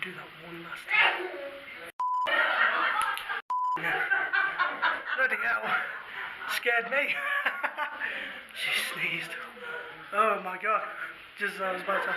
do that one last time. Bloody hell. Scared me. She sneezed. Oh my god. Just as I was about to...